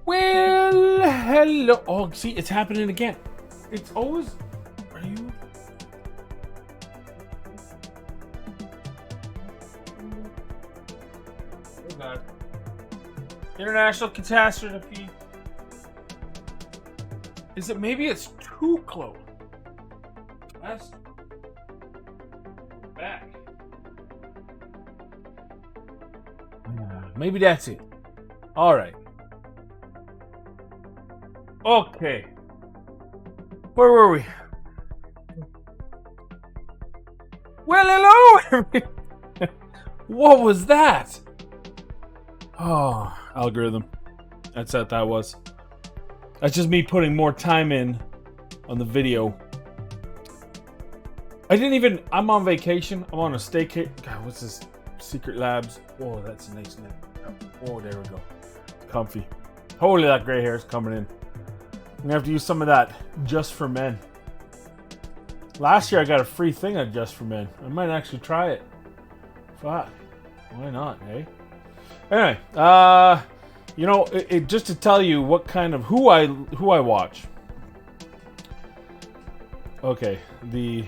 Well, hello. Oh, see, it's happening again. It's always. Are you? Oh God! International catastrophe. Is it? Maybe it's too close. That's back. Maybe that's it. All right. Okay. Where were we? Well, hello. What was that? Oh, algorithm. That's what that was. That's just me putting more time in on the video. I'm on vacation. I'm on a staycation. God, what's this? Secret Labs. Oh, that's a nice name. Oh, there we go. Comfy. Holy, that gray hair is coming in. I'm gonna have to use some of that Just for Men. Last year I got a free thing on Just for Men. I might actually try it. Fuck. Why not, eh? Anyway, just to tell you what kind of who I watch. Okay, the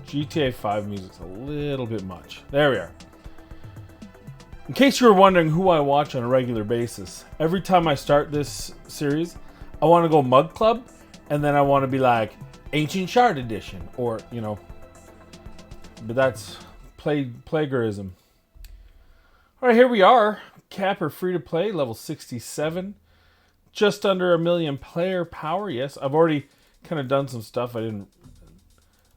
GTA 5 music's a little bit much. There we are. In case you were wondering who I watch on a regular basis, every time I start this series, I want to go Mug Club, and then I want to be like Ancient Shard Edition, or but that's plagiarism. All right, here we are. Capper free to play, level 67, just under 1 million player power. Yes, I've already kind of done some stuff. I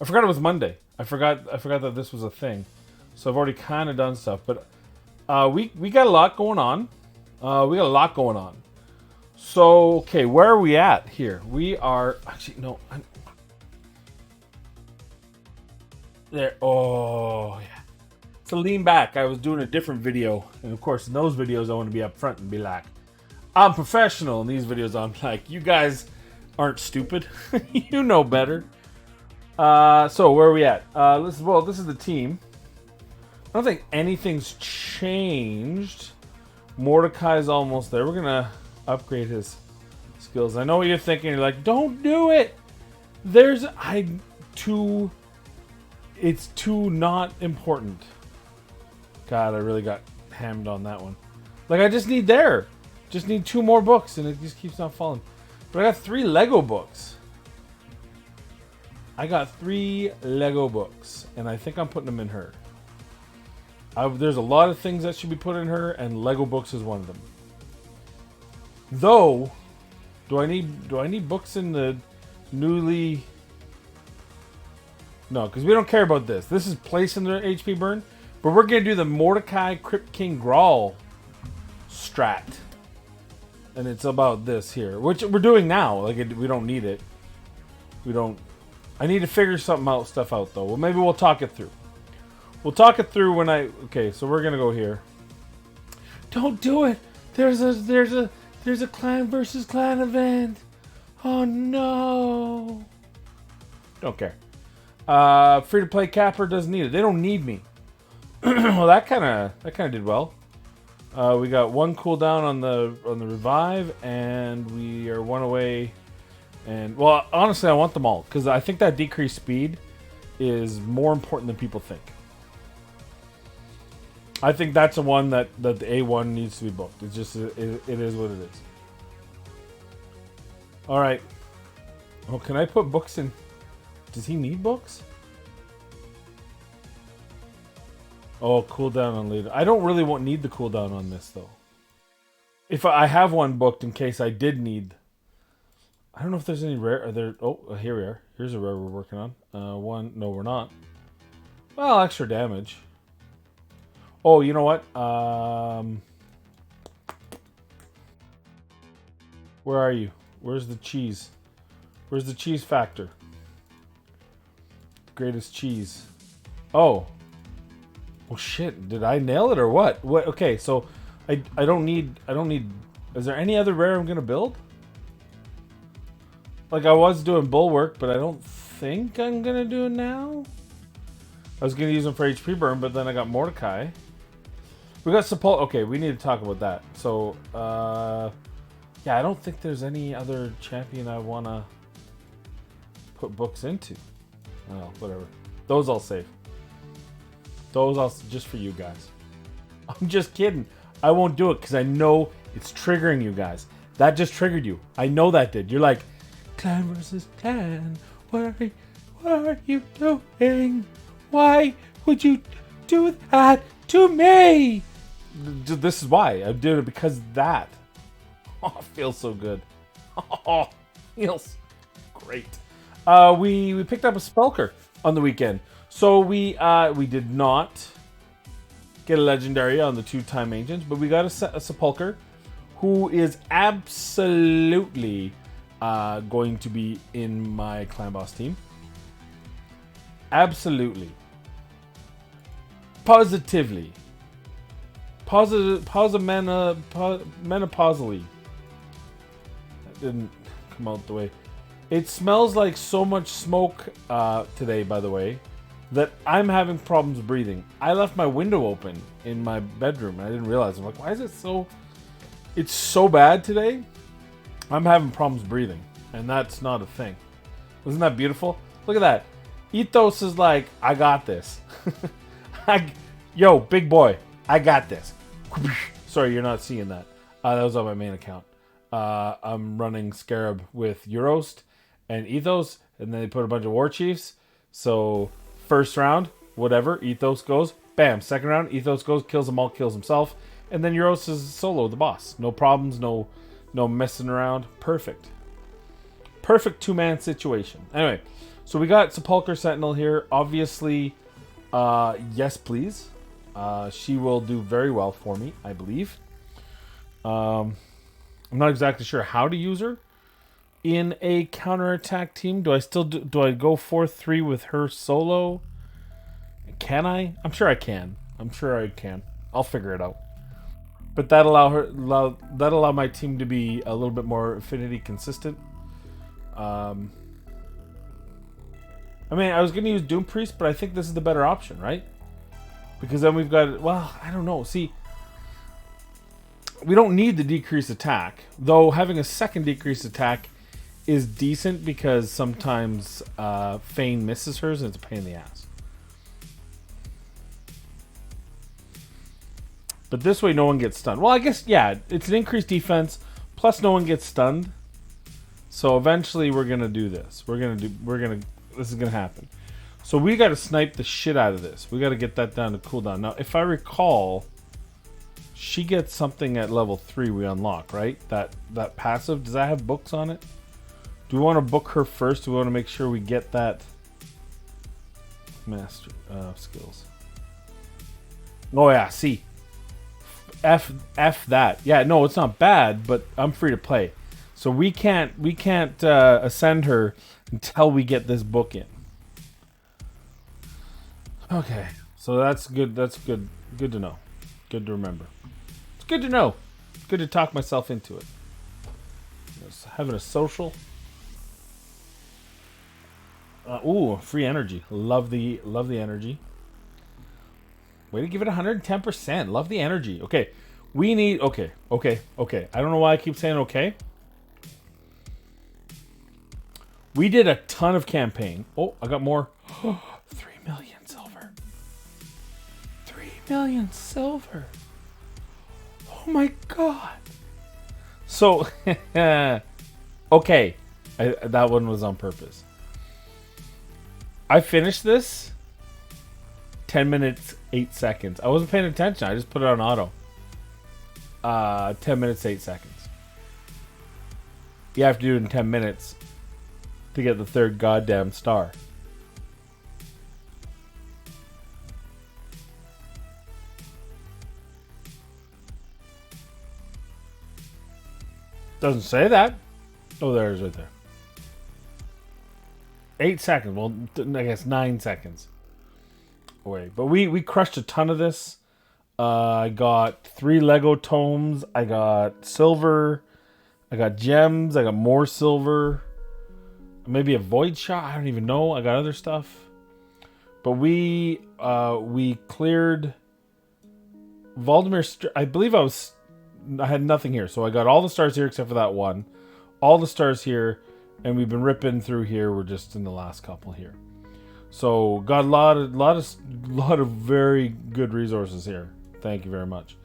forgot it was Monday. I forgot that this was a thing, so I've already kind of done stuff. But we got a lot going on. So, okay, where are we at here? We are actually no. There. Oh, yeah. So lean back. I was doing a different video, and of course, in those videos, I want to be up front and be like, "I'm professional." In these videos, I'm like, "You guys aren't stupid. You know better." So where are we at? This is the team. I don't think anything's changed. Mordecai's almost there. We're gonna upgrade his skills. I know what you're thinking. You're like, don't do it. It's too not important. God, I really got hammed on that one. Like, I just need 2 more books, and it just keeps not falling. But I got 3 Lego books. And I think I'm putting them in her. There's a lot of things that should be put in her, and Lego books is one of them. Though, do I need books in the newly? No, because we don't care about this. This is placing the HP burn, but we're gonna do the Mordecai Crypt King Grawl strat, and it's about this here, which we're doing now. Like, we don't need it. We don't. I need to figure stuff out though. Well, maybe we'll talk it through. We'll talk it through when I. Okay, so we're gonna go here. Don't do it. There's a clan versus clan event. Oh no. Don't care. Free to play capper doesn't need it. They don't need me. Well, that kind of did well. We got 1 cooldown on the revive, and we are 1 away. And well, honestly, I want them all because I think that decreased speed is more important than people think. I think that's the one that the A1 needs to be booked. It's just it is what it is. All right. Oh, can I put books in? Does he need books? Oh, cooldown on leader. I don't really need the cooldown on this though. If I have one booked in case I did need. I don't know if there's any rare. Are there? Oh, here we are. Here's a rare we're working on. One. No, we're not. Well, extra damage. Oh, you know what? Where are you? Where's the cheese? Where's the cheese factor? The greatest cheese. Oh. Oh shit! Did I nail it or what? What? Okay, so I don't need. Is there any other rare I'm gonna build? Like, I was doing bulwark, but I don't think I'm gonna do it now. I was gonna use them for HP burn, but then I got Mordecai. We got Sepulchre. Okay, we need to talk about that. So, Yeah, I don't think there's any other champion I want to put books into. Oh, whatever. Those I'll save. Those I'll just for you guys. I'm just kidding. I won't do it because I know it's triggering you guys. That just triggered you. I know that did. You're like, clan versus clan. What are you doing? Why would you do that to me? This is why. I did it because of that. Oh, it feels so good. Oh, feels great. We picked up a Spelker on the weekend. So we did not get a legendary on the 2-time agents, but we got a Sepulcher who is absolutely going to be in my clan boss team. Absolutely. Positively. Menopausally. That didn't come out the way. It smells like so much smoke today, by the way, that I'm having problems breathing. I left my window open in my bedroom and I didn't realize. I'm like, why is it so... It's so bad today. I'm having problems breathing. And that's not a thing. Isn't that beautiful? Look at that. Ethos is like, I got this. Yo, big boy, I got this. Sorry, you're not seeing that. That was on my main account. I'm running Scarab with Eurost and Ethos, and then they put a bunch of War Chiefs. So, first round, whatever, Ethos goes. Bam, second round, Ethos goes, kills them all, kills himself. And then Euros is solo, the boss. No problems, no messing around. Perfect. Perfect 2-man situation. Anyway, so we got Sepulcher Sentinel here. Obviously, yes, please. She will do very well for me, I believe. I'm not exactly sure how to use her in a counterattack team. Do I still do I go 4-3 with her solo? Can I? I'm sure I can. I'll figure it out. But that'll allow my team to be a little bit more affinity consistent. I mean, I was going to use Doom Priest, but I think this is the better option, right? Because then we've got... Well, I don't know. See, we don't need the decreased attack. Though having a second decreased attack is decent because sometimes Fane misses hers and it's a pain in the ass. But this way, no one gets stunned. Well, I guess, yeah, it's an increased defense, plus no one gets stunned. So eventually, we're gonna do this. This is gonna happen. So we got to snipe the shit out of this. We got to get that down to cooldown. Now, if I recall, she gets something at level 3 we unlock, right? That passive. Does that have books on it? Do we want to book her first? Do we want to make sure we get that master skills? Oh yeah, see. F that. Yeah, no, it's not bad, but I'm free to play. So we can't ascend her until we get this book in. Okay, so that's good. That's good. Good to know. Good to remember. It's good to know. Good to talk myself into it. Just having a social. Ooh, free energy. Love the energy. Way to give it 110%. Love the energy. Okay. We need... Okay. I don't know why I keep saying okay. We did a ton of campaign. Oh, I got more. 3 million silver. 3 million silver. Oh my god. So, okay. That one was on purpose. I finished this 10 minutes, 8 seconds. I wasn't paying attention. I just put it on auto. 10 minutes, 8 seconds. You have to do it in 10 minutes to get the 3rd goddamn star. Doesn't say that. Oh, there it is right there. 8 seconds. Well, I guess 9 seconds away. But we crushed a ton of this. I got 3 Lego tomes. I got silver. I got gems. I got more silver. Maybe a void shot. I don't even know. I got other stuff. But we cleared Valdemir. I believe I was I had nothing here. So I got all the stars here except for that one. All the stars here, and we've been ripping through here. We're just in the last couple here. So got a lot of very good resources here. Thank you very much.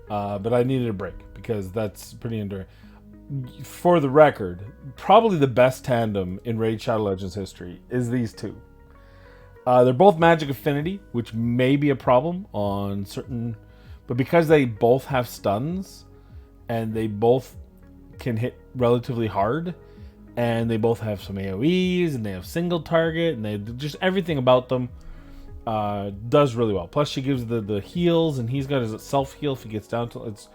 But I needed a break because that's pretty enduring. For the record, probably the best tandem in Raid Shadow Legends history is these two. They're both magic affinity, which may be a problem on certain, but because they both have stuns and they both can hit relatively hard, and they both have some AoEs and they have single target and they just everything about them does really well. Plus, she gives the heals, and he's got his self heal if he gets down to it.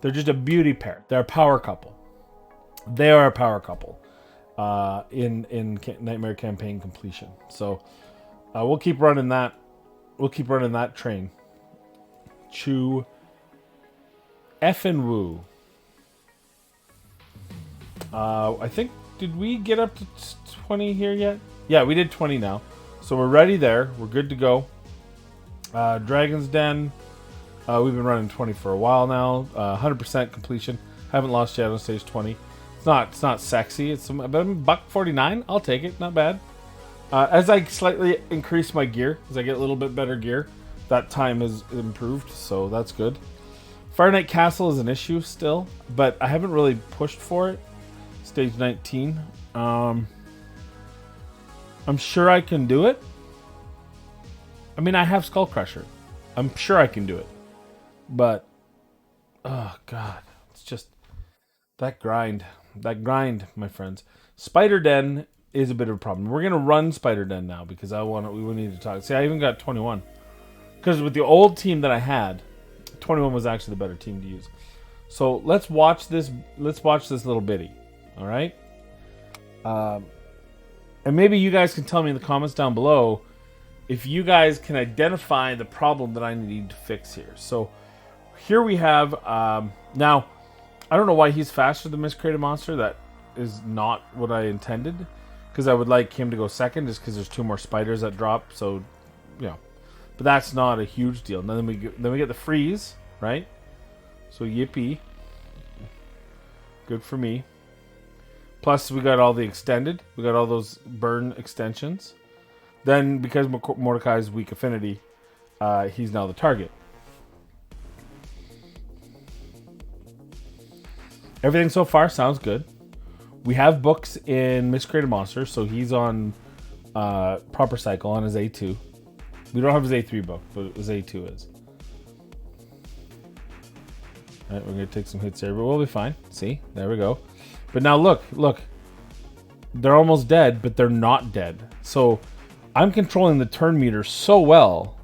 They're just a beauty pair. They're a power couple. They are a power couple in Nightmare Campaign completion. So we'll keep running that. We'll keep running that train. Chew F and Woo. I think, did we get up to 20 here yet? Yeah, we did 20 now. So we're ready there. We're good to go. Dragon's Den. We've been running 20 for a while now. 100% completion. Haven't lost yet on stage 20. It's not sexy. It's but I'm $1.49. I'll take it. Not bad. As I slightly increase my gear, as I get a little bit better gear, that time has improved. So that's good. Fire Knight Castle is an issue still, but I haven't really pushed for it. Stage 19. I'm sure I can do it. I mean, I have Skull Crusher. I'm sure I can do it. But, oh god, it's just that grind. That grind, my friends. Spider Den is a bit of a problem. We're gonna run Spider Den now because we need to talk. See, I even got 21 because with the old team that I had, 21 was actually the better team to use. So let's watch this. Let's watch this little bitty. All right. And maybe you guys can tell me in the comments down below if you guys can identify the problem that I need to fix here. So here we have, now, I don't know why he's faster than Miscreated Monster. That is not what I intended, because I would like him to go second just because there's 2 more spiders that drop. So, you know, but that's not a huge deal. And then we get the freeze, right? So yippee. Good for me. Plus, we got all the extended. We got all those burn extensions. Then, because Mordecai's weak affinity, he's now the target. Everything so far sounds good. We have books in Miscreated Monster, so he's on proper cycle on his A2. We don't have his A3 book, but his A2 is. Alright, we're going to take some hits here, but we'll be fine. See? There we go. But now look. They're almost dead, but they're not dead. So I'm controlling the turn meter so well.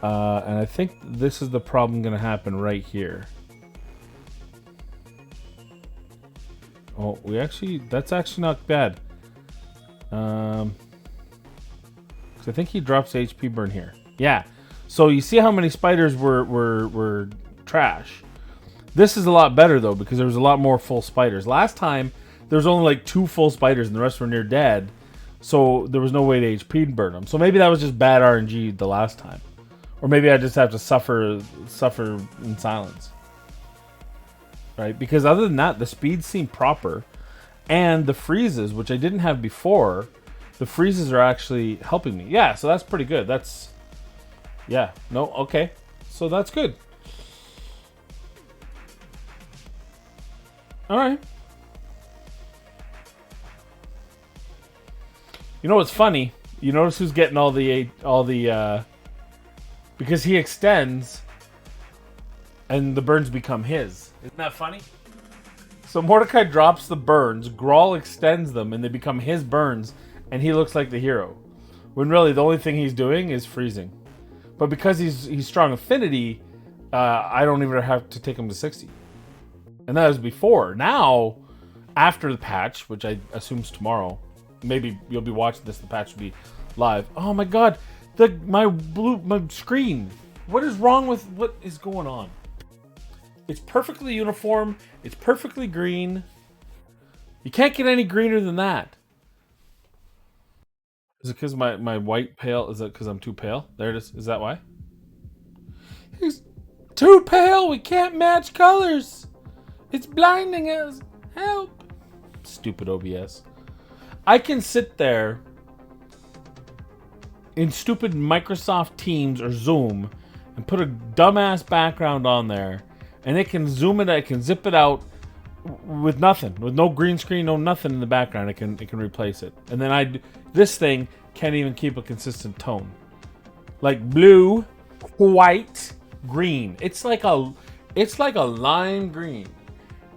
And I think this is the problem going to happen right here. Oh, that's actually not bad. Because I think he drops HP burn here. Yeah. So you see how many spiders were trash. This is a lot better though, because there was a lot more full spiders. Last time there was only like 2 full spiders and the rest were near dead. So there was no way to HP burn them. So maybe that was just bad RNG the last time. Or maybe I just have to suffer in silence. Right? Because other than that, the speeds seem proper. And the freezes, which I didn't have before, the freezes are actually helping me. Yeah, so that's pretty good. Yeah, no, okay. So that's good. Alright. You know what's funny? You notice who's getting all the because he extends and the burns become his. Isn't that funny? So Mordecai drops the burns, Grawl extends them, and they become his burns, and he looks like the hero. When really the only thing he's doing is freezing. But because he's strong affinity, I don't even have to take him to 60. And that was before. Now, after the patch, which I assume is tomorrow, maybe you'll be watching this, the patch will be live. Oh my god, my screen. What is wrong with what is going on? It's perfectly uniform. It's perfectly green. You can't get any greener than that. Is it because my white pale? Is it because I'm too pale? There it is. Is that why? He's too pale. We can't match colors. It's blinding us. Help. Stupid OBS. I can sit there in stupid Microsoft Teams or Zoom and put a dumbass background on there, and it can zoom it, it can zip it out with nothing, with no green screen, no nothing in the background. It can replace it, and then this thing can't even keep a consistent tone, like blue, white, green. It's like a lime green.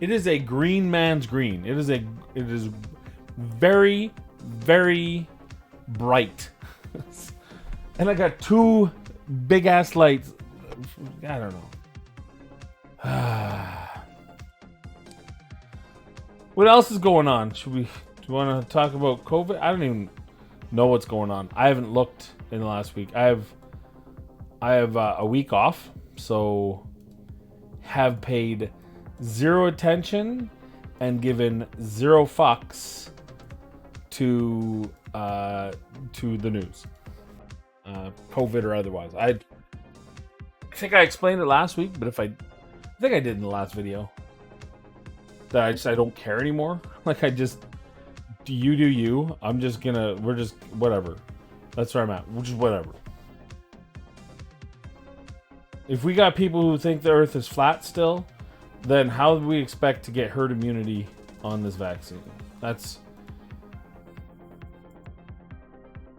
It is a green man's green. It is very, very bright. And I got two big ass lights. I don't know. What else is going on? Do you want to talk about COVID? I don't even know what's going on. I haven't looked in the last week. I have a week off, so have paid zero attention and given zero fucks to the news, COVID or otherwise. I think I explained it last week, but I think I did in the last video that I don't care anymore. Like, do you. We're just whatever. That's where I'm at. We're just whatever. If we got people who think the Earth is flat still, then how do we expect to get herd immunity on this vaccine? That's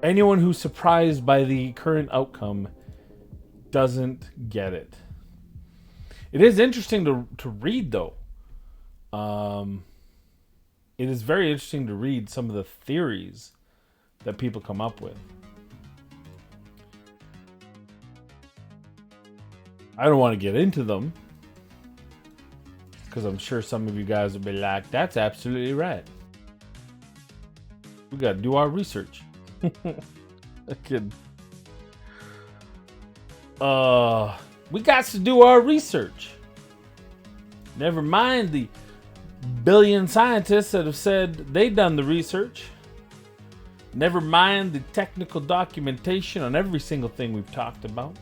anyone who's surprised by the current outcome doesn't get it. It is interesting to read, though. It is very interesting to read some of the theories that people come up with. I don't want to get into them, because I'm sure some of you guys will be like, that's absolutely right. We got to do our research. I kid. We got to do our research. Never mind the billion scientists that have said they've done the research. Never mind the technical documentation on every single thing we've talked about.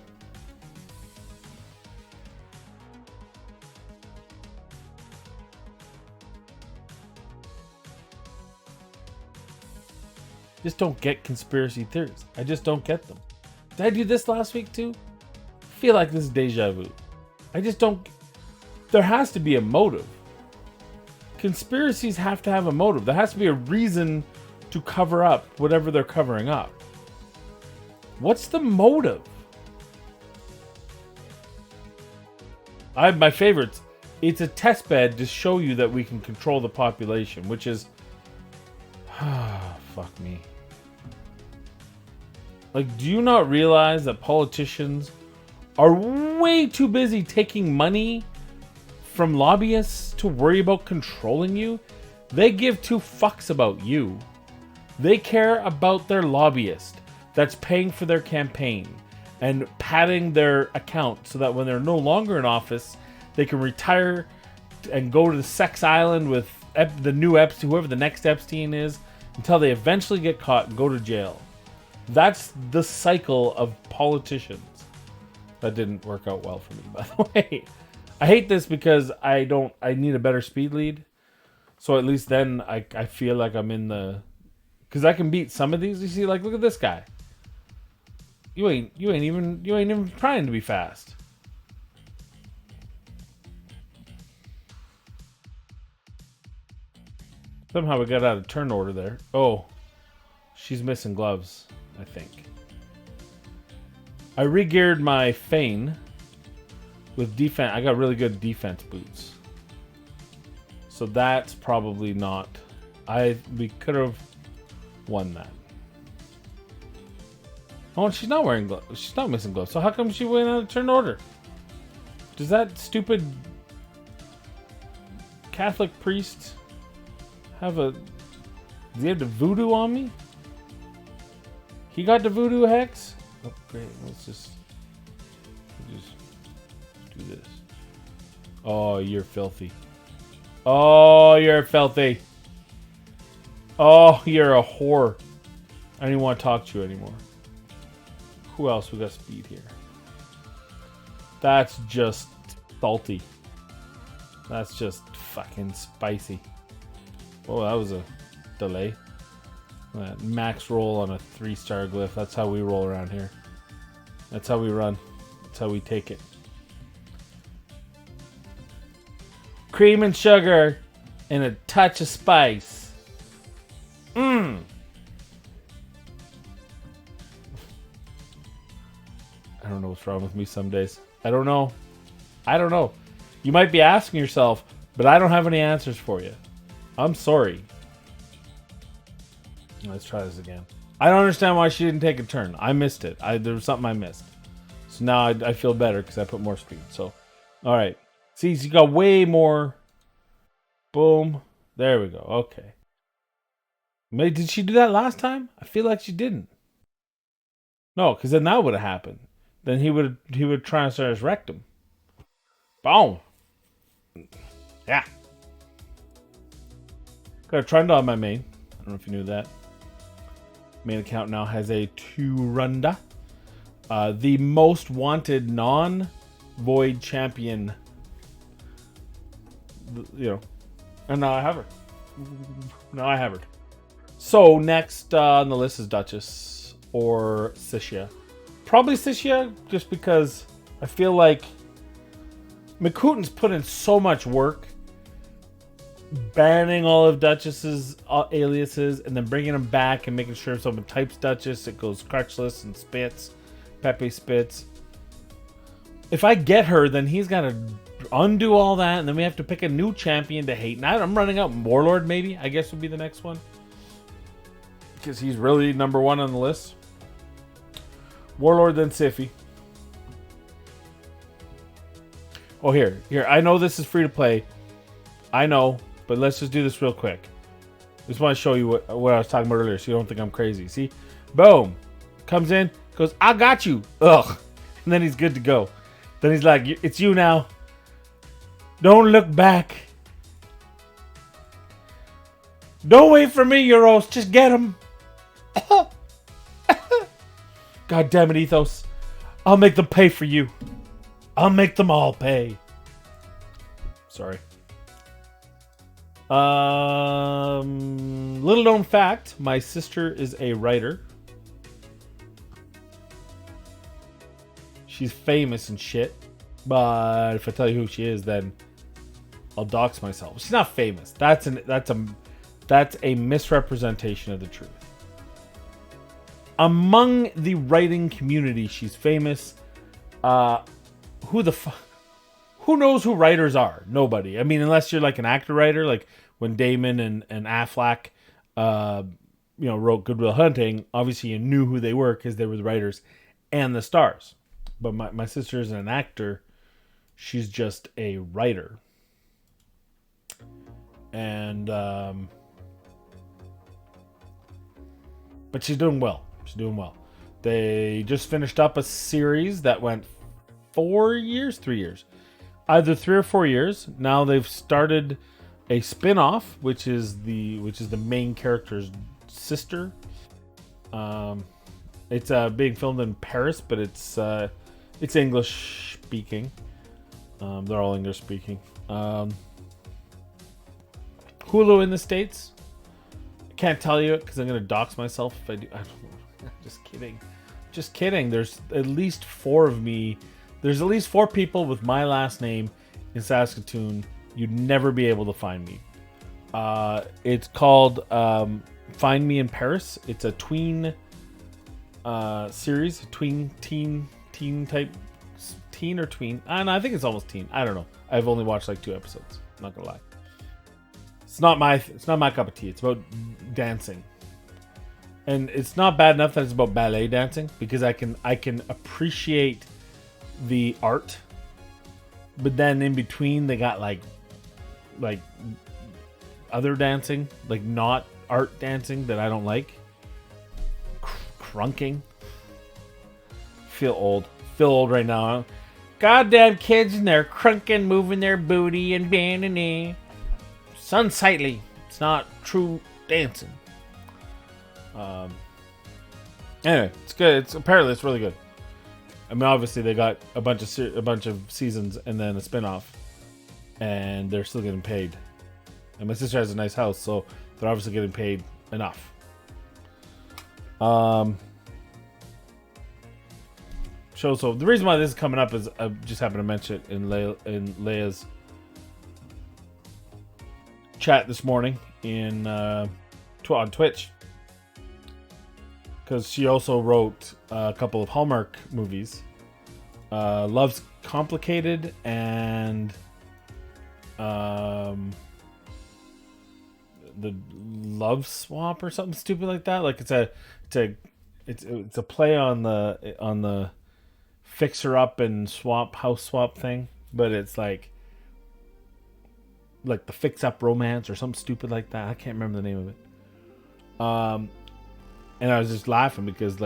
Just don't get conspiracy theories. I just don't get them. Did I do this last week too? I feel like this is deja vu. I just don't. There has to be a motive. Conspiracies have to have a motive. There has to be a reason to cover up whatever they're covering up. What's the motive? I have my favorites. It's a test bed to show you that we can control the population, which is... fuck me. Like, do you not realize that politicians are way too busy taking money from lobbyists to worry about controlling you? They give two fucks about you. They care about their lobbyist that's paying for their campaign and padding their account so that when they're no longer in office, they can retire and go to the sex island with the new Epstein, whoever the next Epstein is, until they eventually get caught and go to jail. That's the cycle of politicians. That didn't work out well for me, by the way. I hate this because I need a better speed lead. So at least then I feel like I'm in the... Because I can beat some of these. You see, like, look at this guy. You ain't even trying to be fast. Somehow we got out of turn order there. Oh, she's missing gloves, I think. I re-geared my Fane with defense. I got really good defense boots. So that's probably not... We could have won that. Oh, and she's not wearing gloves. She's not missing gloves. So how come she went out of turn order? Does that stupid Catholic priest have a... Does he have the voodoo on me? He got the voodoo hex? Oh, great. Let's just do this. Oh, you're filthy. Oh, you're filthy. Oh, you're a whore. I don't even want to talk to you anymore. Who else we got speed here? That's just salty. That's just fucking spicy. Oh, that was a delay. Max roll on a 3-star glyph. That's how we roll around here. That's how we run. That's how we take it. Cream and sugar and a touch of spice. Mmm. I don't know what's wrong with me some days. I don't know. You might be asking yourself, but I don't have any answers for you. I'm sorry. Let's try this again. I don't understand why she didn't take a turn. I missed it. There was something I missed. So now I feel better because I put more speed. So, all right. See, you got way more. Boom. There we go. Okay. Did she do that last time? I feel like she didn't. No, because then that would have happened. Then he would try and start his rectum. Boom. Yeah. Got a Trundle on my main. I don't know if you knew that. Main account now has a Turunda. The most wanted non-void champion. You know. And now I have her. So next on the list is Duchess or Cisia. Probably Cisia, just because I feel like McCooten's put in so much work banning all of Duchess's aliases and then bringing them back and making sure if someone types Duchess, it goes crutchless and spits. Pepe spits. If I get her, then he's got to undo all that, and then we have to pick a new champion to hate. Now I'm running out Warlord, maybe, I guess would be the next one. Because he's really number one on the list. Warlord, then Sify. Oh, here. I know this is free to play. I know, but let's just do this real quick. Just want to show you what I was talking about earlier so you don't think I'm crazy. See? Boom. Comes in, goes, I got you. Ugh. And then he's good to go. Then he's like, it's you now. Don't look back. Don't wait for me, Euros. Just get him. God damn it, Ethos. I'll make them pay for you. I'll make them all pay. Sorry. Little known fact, my sister is a writer. She's famous and shit. But if I tell you who she is, then I'll dox myself. She's not famous. That's a misrepresentation of the truth. Among the writing community, she's famous. Who knows who writers are? Nobody. I mean, unless you're like an actor writer, like when Damon and Affleck, wrote Good Will Hunting. Obviously, you knew who they were because they were the writers and the stars. But my sister isn't an actor. She's just a writer. And but she's doing well. They just finished up a series that went 3 years. Either 3 or 4 years. Now they've started a spin-off, which is the main character's sister. It's being filmed in Paris, but it's English speaking. They're all English speaking. Hulu in the States. I can't tell you it because I'm going to dox myself if I do. I don't know. Just kidding. There's at least 4 of me. There's at least 4 people with my last name in Saskatoon. You'd never be able to find me. It's called Find Me in Paris. It's a tween series. Teen type. Teen or tween. I think it's almost teen. I don't know. I've only watched like 2 episodes. I'm not gonna lie. It's not my cup of tea. It's about dancing. And it's not bad enough that it's about ballet dancing because I can appreciate the art, but then in between they got like other dancing, like not art dancing that I don't like. Crunking. Feel old right now. Goddamn kids and they're crunking, moving their booty and banding. It's unsightly. It's not true dancing. Anyway, it's good. Apparently it's really good. I mean, obviously they got a bunch of seasons and then a spin-off, and they're still getting paid. And my sister has a nice house, so they're obviously getting paid enough. So the reason why this is coming up is I just happened to mention it in Leia's chat this morning on Twitch, because she also wrote a couple of Hallmark movies, Love's Complicated and the Love Swap or something stupid like that. Like it's a play on the fixer up and house swap thing, but it's like the fix up romance or something stupid like that. I can't remember the name of it. And I was just laughing because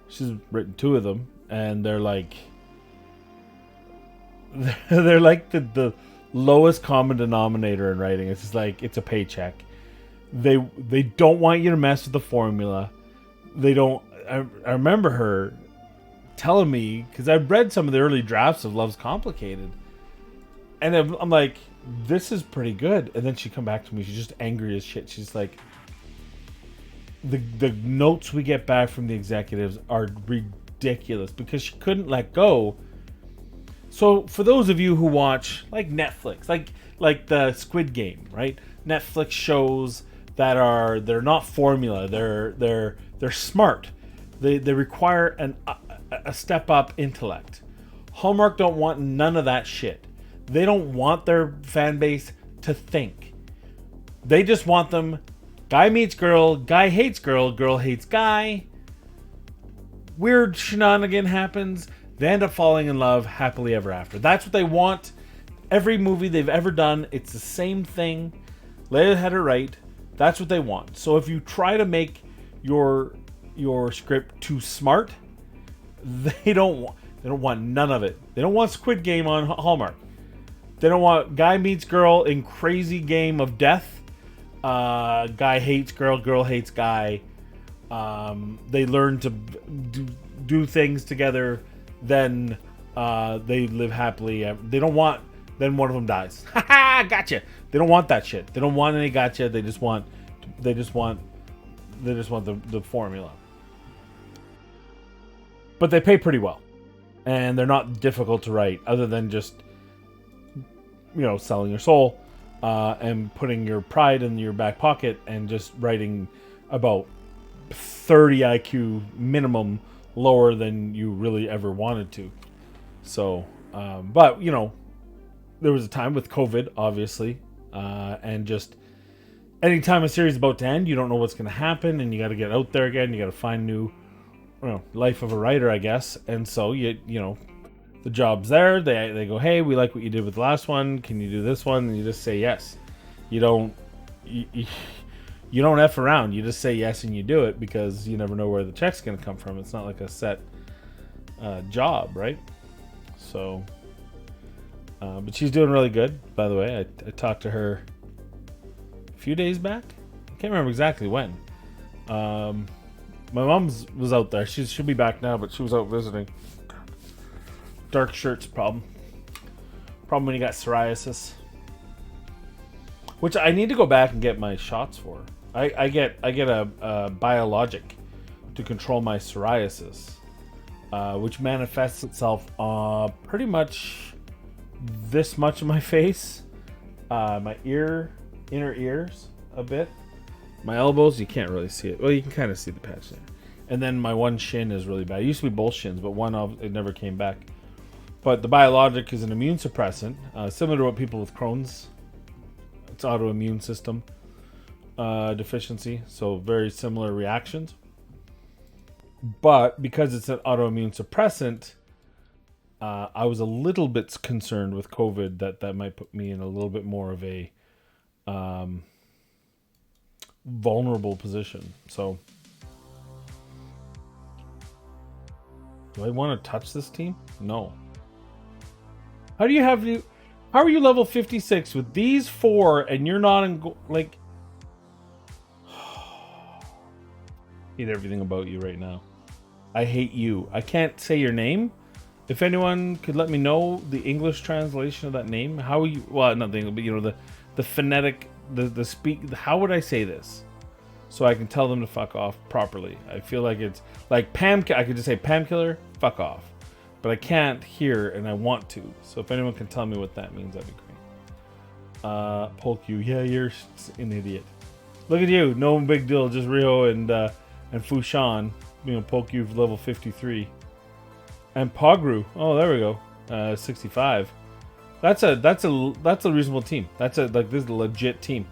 she's written 2 of them, and they're like the lowest common denominator in writing. It's just like it's a paycheck. They don't want you to mess with the formula. They don't. I remember her telling me, because I read some of the early drafts of Love's Complicated, and I'm like, this is pretty good. And then she come back to me, she's just angry as shit. She's like, the notes we get back from the executives are ridiculous because she couldn't let go. So for those of you who watch like Netflix, like the Squid Game, right? Netflix shows that they're not formula. They're smart. They require a step up intellect. Hallmark don't want none of that shit. They don't want their fan base to think. They just want them, guy meets girl, guy hates girl, girl hates guy. Weird shenanigan happens. They end up falling in love happily ever after. That's what they want. Every movie they've ever done, it's the same thing. Leia had it right. That's what they want. So if you try to make your script too smart, they don't want none of it. They don't want Squid Game on Hallmark. They don't want guy meets girl in crazy game of death. Guy hates girl, girl hates guy. They learn to do things together. Then they live happily. They don't want. Then one of them dies. Ha ha! Gotcha. They don't want that shit. They don't want any gotcha. They just want the formula. But they pay pretty well, and they're not difficult to write, other than just selling your soul and putting your pride in your back pocket and just writing about 30 IQ minimum lower than you really ever wanted to. So, but there was a time with COVID, obviously, and just anytime a series is about to end, you don't know what's going to happen, and you got to get out there again. You got to find new, life of a writer, I guess. And so the job's there. They go, hey, we like what you did with the last one. Can you do this one? And you just say yes. You don't F around. You just say yes and you do it, because you never know where the check's going to come from. It's not like a set job, right? So, but she's doing really good, by the way. I talked to her a few days back. I can't remember exactly when. My mom's was out there. She'll be back now, but she was out visiting. Dark shirts problem when you got psoriasis, which I need to go back and get my shots for. I get a biologic to control my psoriasis, which manifests itself pretty much this much of my face, my inner ears a bit, my elbows. You can't really see it. Well, you can kind of see the patch there, and then my one shin is really bad. It used to be both shins, but one of it never came back. But the biologic is an immune suppressant, similar to what people with Crohn's. It's autoimmune system deficiency, so very similar reactions. But because it's an autoimmune suppressant, I was a little bit concerned with COVID that might put me in a little bit more of a vulnerable position. So, do I want to touch this team? No. How are you level 56 with these 4 and you're not in hate everything about you right now. I hate you. I can't say your name. If anyone could let me know the English translation of that name, how you? Well, not the English, but you know the phonetic, the speak. How would I say this, so I can tell them to fuck off properly? I feel like it's like Pam. I could just say Pam Killer, fuck off, but I can't hear, and I want to. So if anyone can tell me what that means, that'd be great. Polk you. Yeah, you're an idiot. Look at you. No big deal. Just Rio and Fushan. You know, Polk you level 53. And Pogru. Oh, there we go. 65. That's a reasonable team. This is a legit team.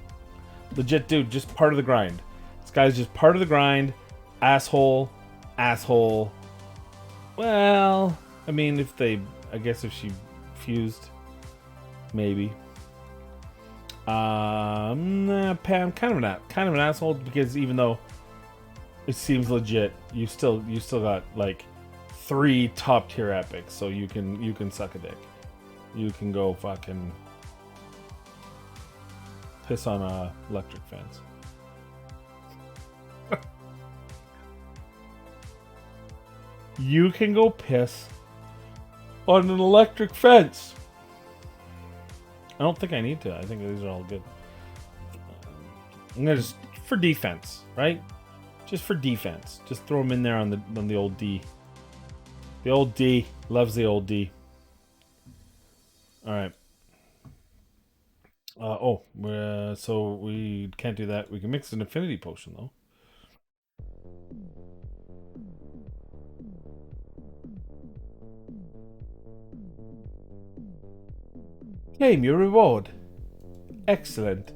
Legit dude, just part of the grind. This guy's just part of the grind. Asshole. Well, I mean, if she fused, maybe. Pam, kind of an asshole, because even though it seems legit, you still got like 3 top tier epics, so you can suck a dick. You can go fucking piss on electric fence. You can go piss on an electric fence. I don't think I need to. I think these are all good. I'm gonna just for defense, right? Just for defense. Just throw them in there on the old D. The old D loves the old D. All right. So we can't do that. We can mix an affinity potion though. Claim your reward. Excellent.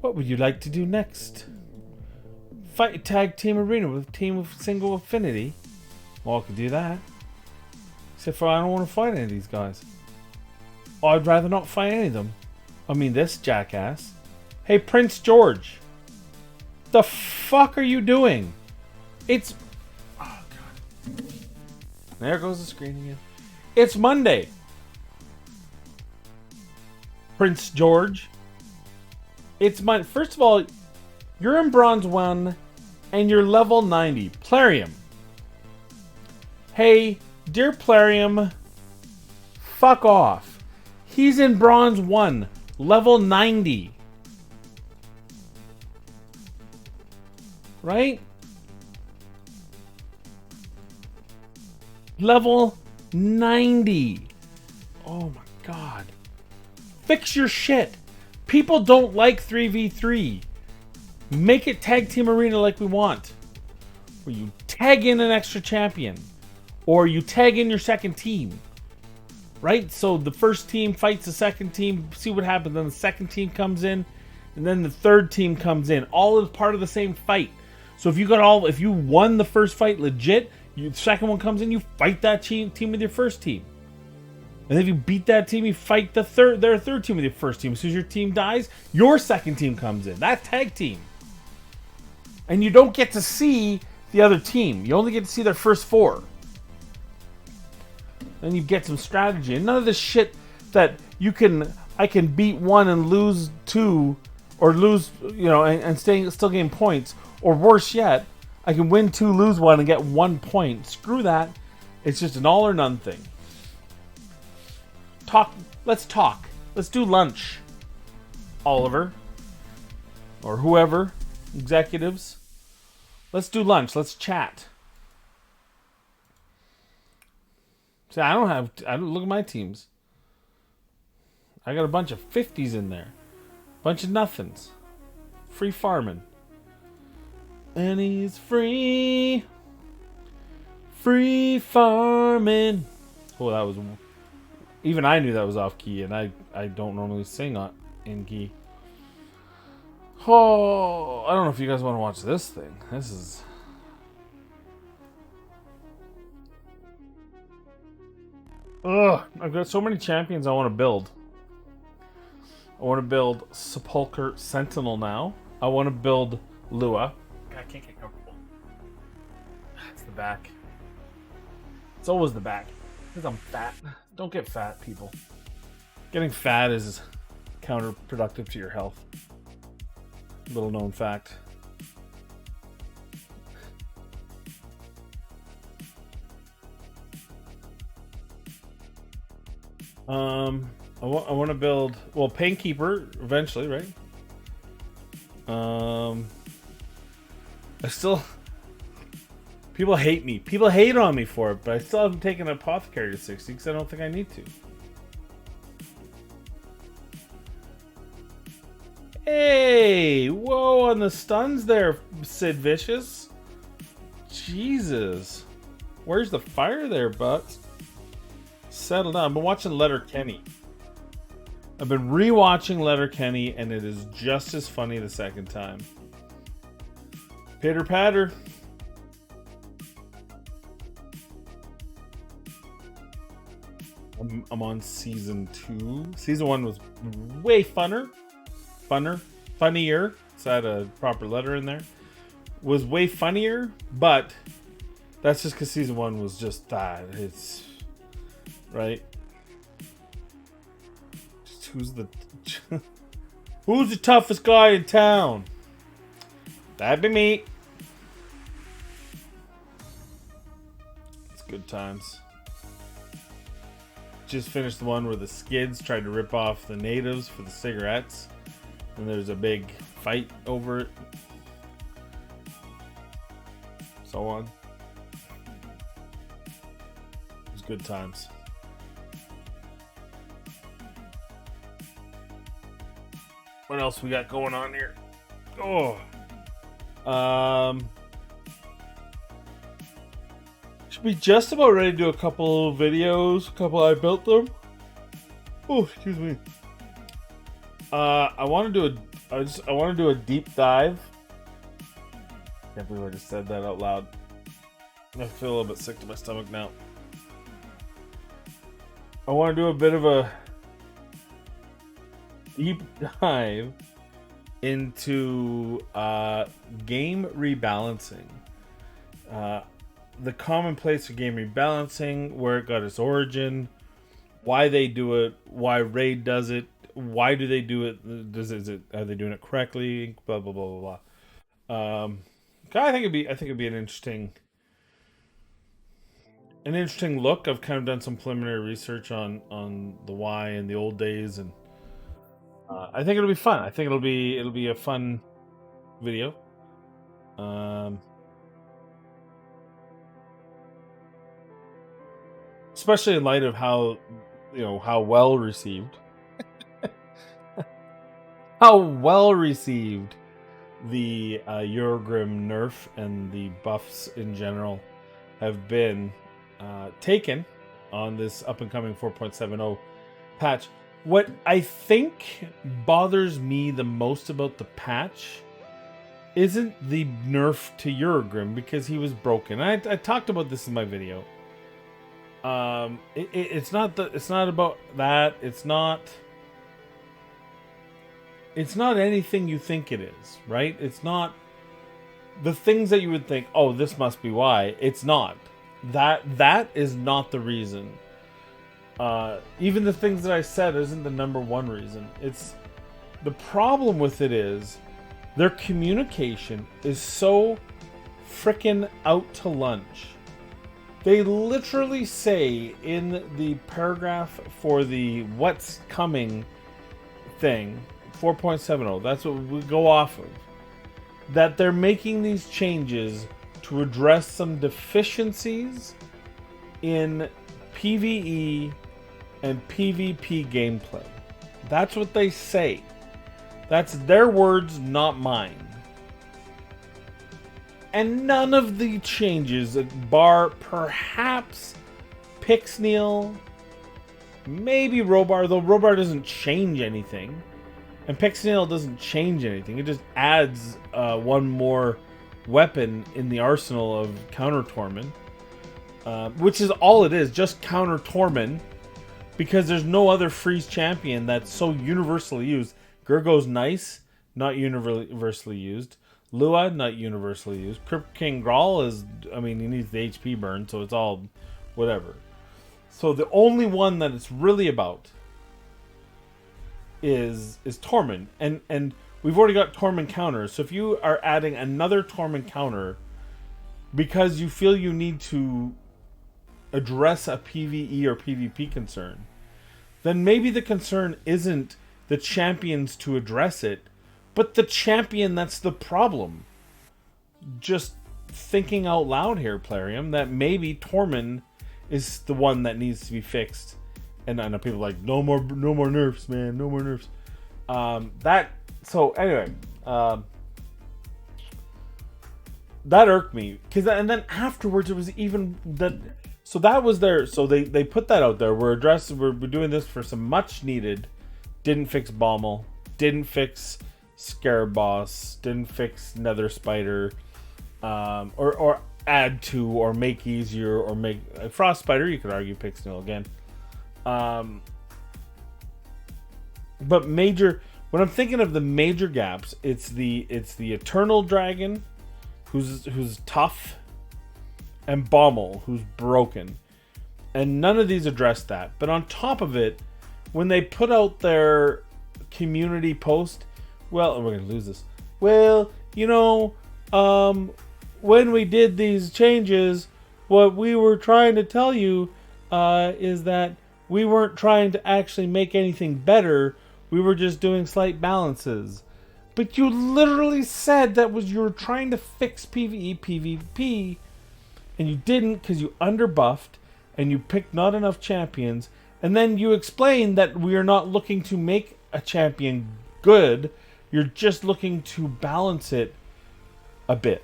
What would you like to do next? Fight a tag team arena with a team with single affinity? Well, I could do that. Except for I don't want to fight any of these guys. I'd rather not fight any of them. I mean, this jackass. Hey, Prince George. The fuck are you doing? It's... Oh, God. There goes the screen again. It's Monday. Prince George. It's Monday. First of all, you're in Bronze 1 and you're level 90. Plarium. Hey, dear Plarium, fuck off. He's in Bronze 1, level 90. Right? Level 90. Oh my God. Fix your shit. People don't like 3v3. Make it tag team arena like we want. Where you tag in an extra champion. Or you tag in your second team. Right? So the first team fights the second team. See what happens. Then the second team comes in. And then the third team comes in. All is part of the same fight. So if you won the first fight legit, the second one comes in, you fight that team with your first team. And if you beat that team, you fight their third team with your first team. As soon as your team dies, your second team comes in. That's tag team. And you don't get to see the other team. You only get to see their first 4. Then you get some strategy. And none of this shit that I can beat 1 and lose 2, or lose, and still gain points. Or worse yet, I can win 2, lose 1, and get 1 point. Screw that. It's just an all or none thing. Let's talk. Let's do lunch. Oliver. Or whoever. Executives. Let's do lunch. Let's chat. See, I don't look at my teams. I got a bunch of 50s in there. Bunch of nothings. Free farming. And he's free. Free farming. Oh, that was... Even I knew that was off key, and I don't normally sing in key. Oh, I don't know if you guys want to watch this thing. This is... Ugh, I've got so many champions I want to build. I want to build Sepulchre Sentinel now. I want to build Lua. I can't get comfortable. It's the back. It's always the back. Because I'm fat. Don't get fat, people. Getting fat is counterproductive to your health. Little known fact. I want to build, well, Painkeeper eventually, right? I still, people hate me. People hate on me for it, but I still haven't taken Apothecary to 60 because I don't think I need to. Hey, whoa, on the stuns there, Sid Vicious. Jesus. Where's the fire there, butts? Settle down. I've been watching Letterkenny. I've been rewatching Letterkenny, and it is just as funny the second time. Pitter patter. I'm on season 2. Season 1 was way funnier. So I had a proper letter in there. Was way funnier, but that's just because season 1 was just that. It's right. Just who's the toughest guy in town? That'd be me. It's good times. Just finished the one where the Skids tried to rip off the natives for the cigarettes, and there's a big fight over it. So on. It was good times. What else we got going on here? Should be just about ready to do a couple videos. I built them. Oh, excuse me. I want to do a deep dive. Can't believe I just said that out loud. I feel a little bit sick to my stomach now. I want to do a bit of a deep dive into game rebalancing. The commonplace of game rebalancing, where it got its origin, why they do it, why Raid does it, why do they do it, are they doing it correctly, blah blah blah blah blah. I think it'd be an interesting look. I've kind of done some preliminary research on the why in the old days, and I think it'll be fun. I think it'll be a fun video. Especially in light of how well received the Eurogrim nerf and the buffs in general have been taken on this up and coming 4.70 patch. What I think bothers me the most about the patch isn't the nerf to Eurogrim, because he was broken. I talked about this in my video. It's not about that. It's not anything you think it is, right? It's not the things that you would think, oh, this must be why. It's not. That is not the reason. Even the things that I said isn't the number one reason. It's the problem with it is their communication is so frickin' out to lunch. They literally say in the paragraph for the what's coming thing, 4.70, that's what we go off of, that they're making these changes to address some deficiencies in PvE and PvP gameplay. That's what they say. That's their words, not mine. And none of the changes, bar perhaps Pixneal, maybe Robar, though Robar doesn't change anything, and Pixneal doesn't change anything. It just adds one more weapon in the arsenal of Counter Torment, which is all it is, just Counter Torment, because there's no other freeze champion that's so universally used. Gurgo's nice, not universally used. Lua, not universally used. Crypt King Grawl is, he needs the HP burn, so it's all whatever. So the only one that it's really about is Torment. And we've already got Torment counters. So if you are adding another Torment counter because you feel you need to address a PvE or PvP concern, then maybe the concern isn't the champions to address it, but the champion that's the problem. Just thinking out loud here, Plarium, that maybe Tormund is the one that needs to be fixed. And I know people are like, no more nerfs, man, no more nerfs. That irked me, and then afterwards it was even that. So that was there. So they put that out there. We're doing this for some much needed. Didn't fix Bommel. Didn't fix Scarab Boss. Didn't fix Nether Spider. Or add to or make easier or make Frost Spider. You could argue Pixnil again. But major. When I'm thinking of the major gaps, it's the Eternal Dragon, who's tough, and Bommel, who's broken. And none of these address that. But on top of it, when they put out their community post, well, we're going to lose this. Well, when we did these changes, what we were trying to tell you is that we weren't trying to actually make anything better. We were just doing slight balances. But you literally said you were trying to fix PvE, PvP, and you didn't because you underbuffed and you picked not enough champions. And then you explained that we are not looking to make a champion good. You're just looking to balance it a bit.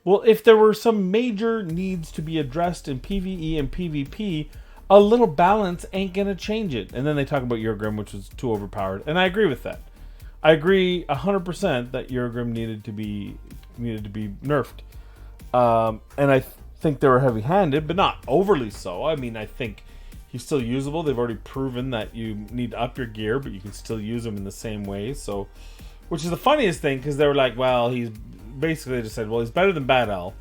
Well, if there were some major needs to be addressed in PvE and PvP, a little balance ain't gonna change it. And then they talk about Urgrim, which was too overpowered, and I agree with that. I agree 100% that Urgrim needed to be nerfed, and I think they were heavy-handed, but not overly so. I mean, I think he's still usable. They've already proven that you need to up your gear, but you can still use him in the same way. So, which is the funniest thing, because they were like, well, he's basically just said, well, he's better than Bad Owl.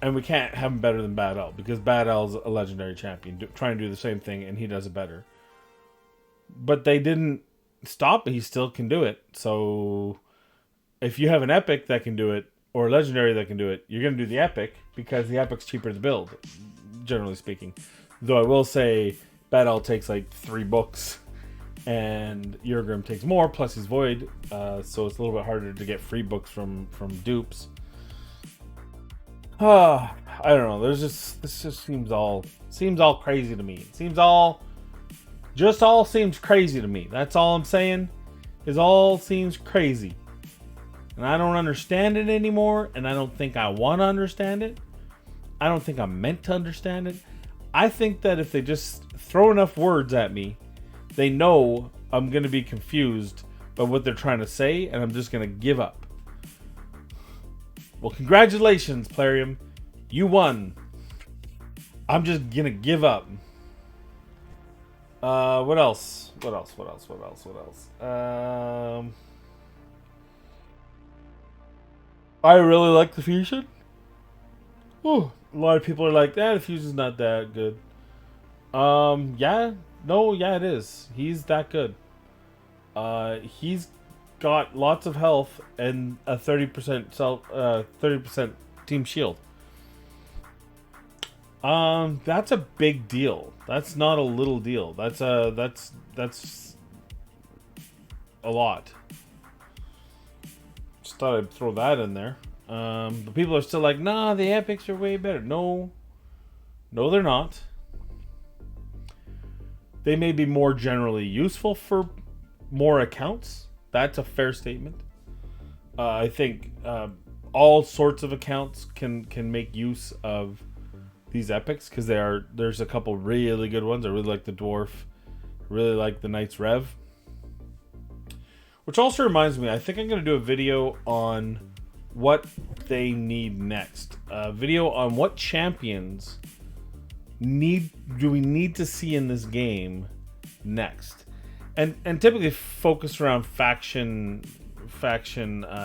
And we can't have him better than Bad Owl, because Bad Owl's a legendary champion trying to do the same thing, and he does it better. But they didn't stop it. He still can do it. So if you have an epic that can do it, or a legendary that can do it, you're going to do the epic, because the epic's cheaper to build, generally speaking. Though I will say, Bad Owl takes like 3 books, and Urgrim takes more, plus he's void, so it's a little bit harder to get free books from dupes. I don't know. This just seems all crazy to me. It seems all seems crazy to me. That's all I'm saying. Is all seems crazy, and I don't understand it anymore. And I don't think I want to understand it. I don't think I'm meant to understand it. I think that if they just throw enough words at me, they know I'm going to be confused by what they're trying to say, and I'm just going to give up. Well, congratulations, Plarium. You won. I'm just gonna give up. What else? I really like the fusion. Ooh, a lot of people are like, the fusion's not that good. Yeah, it is. He's that good. He's got lots of health and a 30% team shield. That's a big deal. That's not a little deal. That's a lot. Just thought I'd throw that in there. But people are still like, nah, the epics are way better. No, they're not. They may be more generally useful for more accounts. That's a fair statement. I think all sorts of accounts can make use of these epics, because there's a couple really good ones. I really like the Dwarf. Really like the Knight's Rev. Which also reminds me, I think I'm going to do a video on what they need next. A video on what champions do we need to see in this game next. And typically focus around faction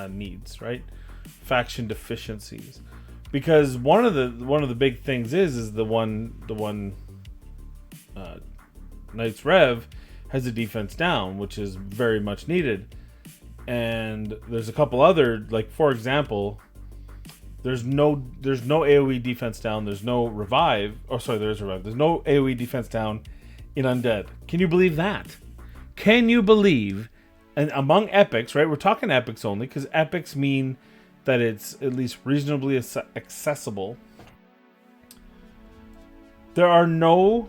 needs, right? Faction deficiencies. Because one of the big things is the one Knight's Rev has a defense down, which is very much needed. And there's a couple other, like, for example, There's no AoE defense down. There's no revive. Oh, sorry, there is revive. There's no AoE defense down in Undead. Can you believe that? Can you believe? And among epics, right? We're talking epics only because epics mean that it's at least reasonably accessible. There are no,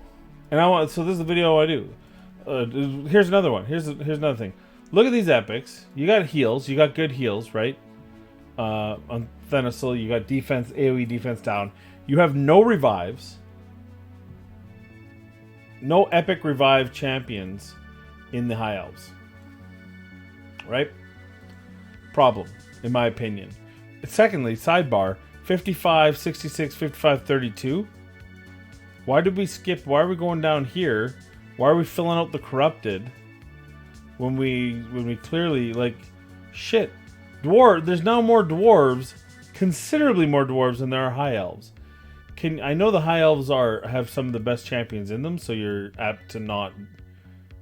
and I want. So this is the video I do. Here's another one. Here's another thing. Look at these epics. You got heals. You got good heals, right? On Thanasil, you got defense, AoE defense down. You have no revives. No epic revive champions in the High Elves. Right? Problem, in my opinion. Secondly, sidebar, 55, 66, 55, 32. Why did we skip? Why are we going down here? Why are we filling out the corrupted when we clearly, like, shit. There's now more dwarves, considerably more dwarves than there are high elves. I know the high elves have some of the best champions in them, so you're apt to not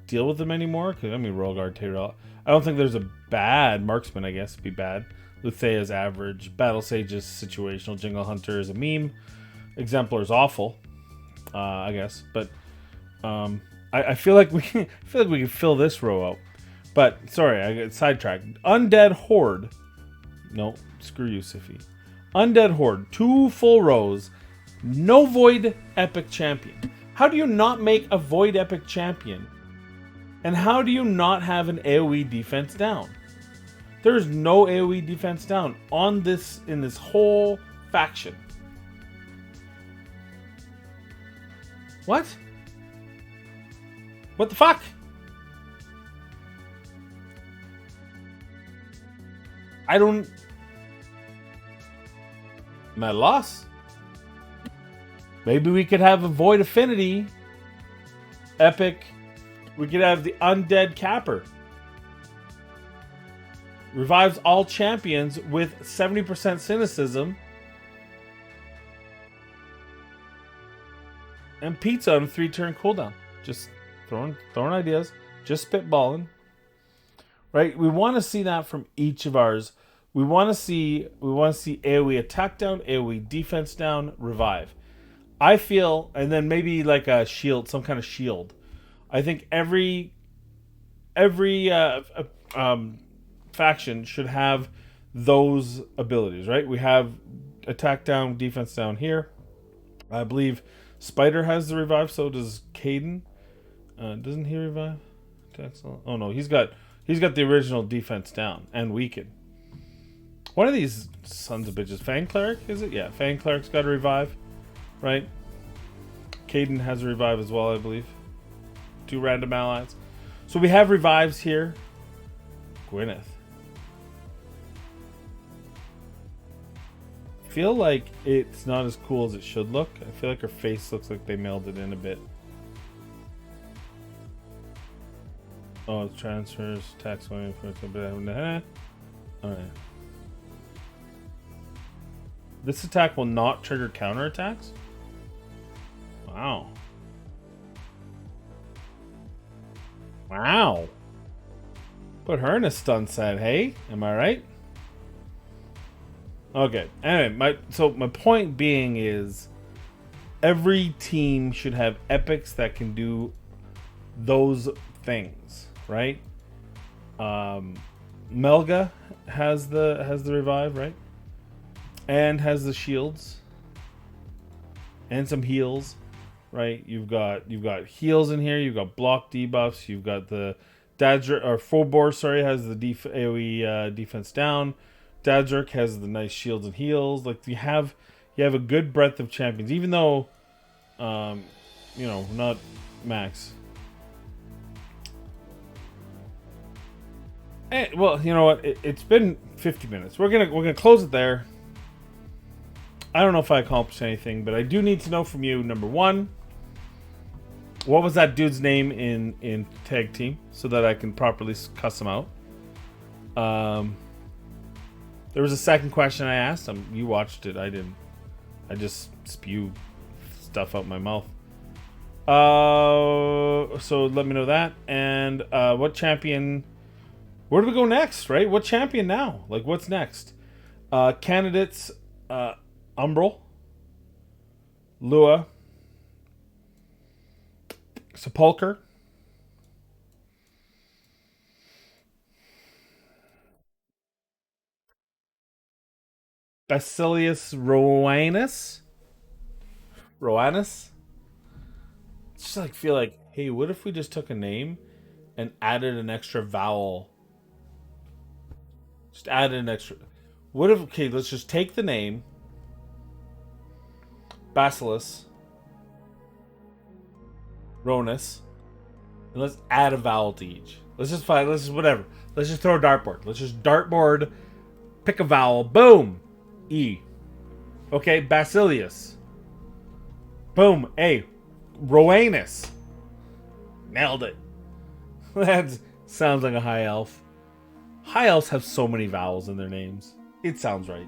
deal with them anymore. Because I mean, Rollguard, Tyrell. I don't think there's a bad marksman. I guess be bad. Luthea's average. Battle Sage is situational. Jingle Hunter is a meme. Exemplar is awful. I guess, but I feel like we can fill this row out. But sorry, I got sidetracked. Undead Horde. No, screw you, Siffy. Undead Horde. 2 full rows. No Void Epic Champion. How do you not make a Void Epic Champion? And how do you not have an AoE defense down? There's no AoE defense down in this whole faction. What? What the fuck? I'm at a loss. Maybe we could have a Void Affinity Epic. We could have the Undead Capper. Revives all champions with 70% cynicism. And pizza on a 3-turn cooldown. Just throwing ideas. Just spitballing. Right? We want to see that from each of ours. We want to see AoE attack down, AoE defense down, revive. I feel, and then maybe like a shield, some kind of shield. I think every faction should have those abilities, right? We have attack down, defense down here. I believe Spider has the revive, so does Caden. Doesn't he revive? Oh no, he's got the original defense down and weaken. One of these sons of bitches, Fang Cleric, is it? Yeah, Fang Cleric's got a revive, right? Caden has a revive as well, I believe. 2 random allies. So we have revives here. Gwyneth. I feel like it's not as cool as it should look. I feel like her face looks like they mailed it in a bit. Oh, transfers, tax money for alright. This attack will not trigger counterattacks? Wow. Wow. Put her in a stun set, hey? Am I right? Okay. Anyway, my point being is every team should have epics that can do those things, right? Melga has the revive, right? And has the shields and some heals, right? You've got heals in here. You've got block debuffs. You've got the Dadric or Phobor, has the AoE defense down. Dadric has the nice shields and heals. Like you have a good breadth of champions, even though, not max. Well, you know what? It's been 50 minutes. We're gonna close it there. I don't know if I accomplished anything, but I do need to know from you, number 1, what was that dude's name in tag team so that I can properly cuss him out. There was a second question I asked him. You watched it. I didn't. I just spew stuff out my mouth. So let me know that. And what champion... Where do we go next, right? What champion now? Like, what's next? Candidates... Umbral, Lua, Sepulcher, Basilius Roanus. Just like feel like, hey, what if we just took a name and added an extra vowel? Just added an extra. What if? Okay, let's just take the name Basilius Ronus, and let's add a vowel to each. Let's just find. Let's just whatever. Let's just throw a dartboard. Let's just dartboard. Pick a vowel. Boom. E. Okay, Basilius. Boom. A. Roanus. Nailed it. That sounds like a high elf. High elves have so many vowels in their names. It sounds right.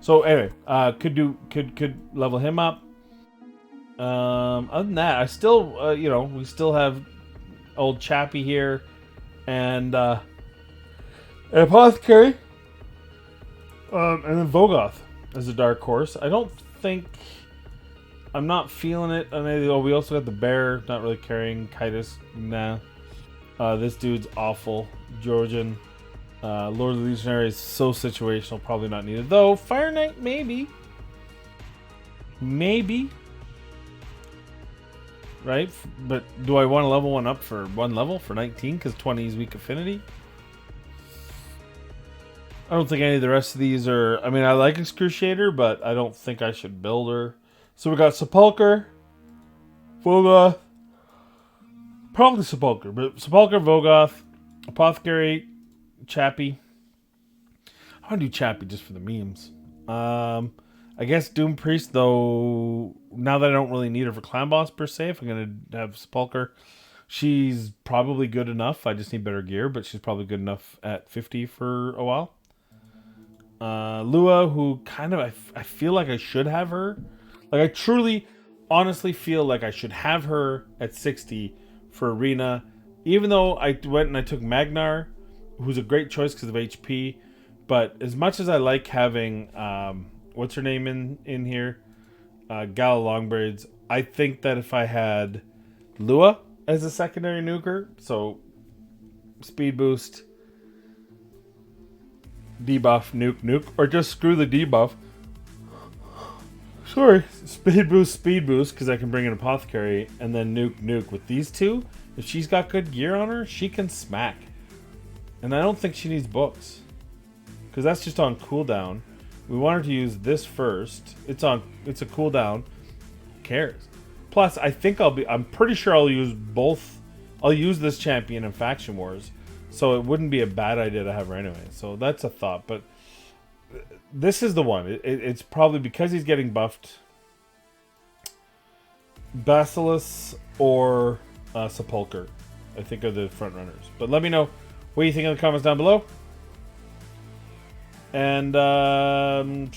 So anyway, could level him up. Other than that, I still we still have old Chappie here, and an apothecary, and then Vogoth as a dark horse. I don't think I'm not feeling it. Oh, we also got the bear. Not really carrying Kitus. Nah. This dude's awful. Georgian. Lord of the Legionary is so situational. Probably not needed. Though, Fire Knight, maybe. Maybe. Right? But do I want to level one up for one level for 19? Because 20 is weak affinity? I don't think any of the rest of these are... I mean, I like Excruciator, but I don't think I should build her. So we got Sepulcher. Vogoth. Probably Sepulcher. But Sepulcher, Vogoth. Apothecary. Chappie. I want to do Chappie just for the memes. I guess Doom Priest, though, now that I don't really need her for Clan Boss per se, if I'm going to have Sepulcher, she's probably good enough. I just need better gear, but she's probably good enough at 50 for a while. Lua, who kind of, I feel like I should have her. Like, I truly, honestly feel like I should have her at 60 for Arena. Even though I went and I took Magnar, who's a great choice because of HP. But as much as I like having, what's her name in here? Gala Longbraids. I think that if I had Lua as a secondary nuker, so speed boost, debuff, nuke, or just screw the debuff. Sorry, speed boost, because I can bring an apothecary, and then nuke. With these two, if she's got good gear on her, she can smack. And I don't think she needs books, because that's just on cooldown. We want her to use this first. It's a cooldown. Who cares? Plus, I'm pretty sure I'll use both. I'll use this champion in Faction Wars, so it wouldn't be a bad idea to have her anyway. So that's a thought, but this is the one. It's probably because he's getting buffed. Basilius or Sepulcher, I think, are the front runners. But let me know what you think in the comments down below. And go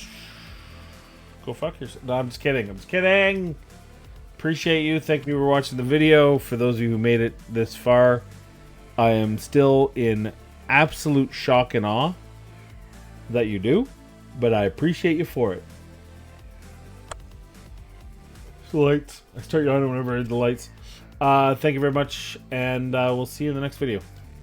fuck yourself. No, I'm just kidding. Appreciate you. Thank you for watching the video. For those of you who made it this far, I am still in absolute shock and awe that you do, but I appreciate you for it. The lights. I start yawning whenever I hit the lights. Thank you very much, and we'll see you in the next video.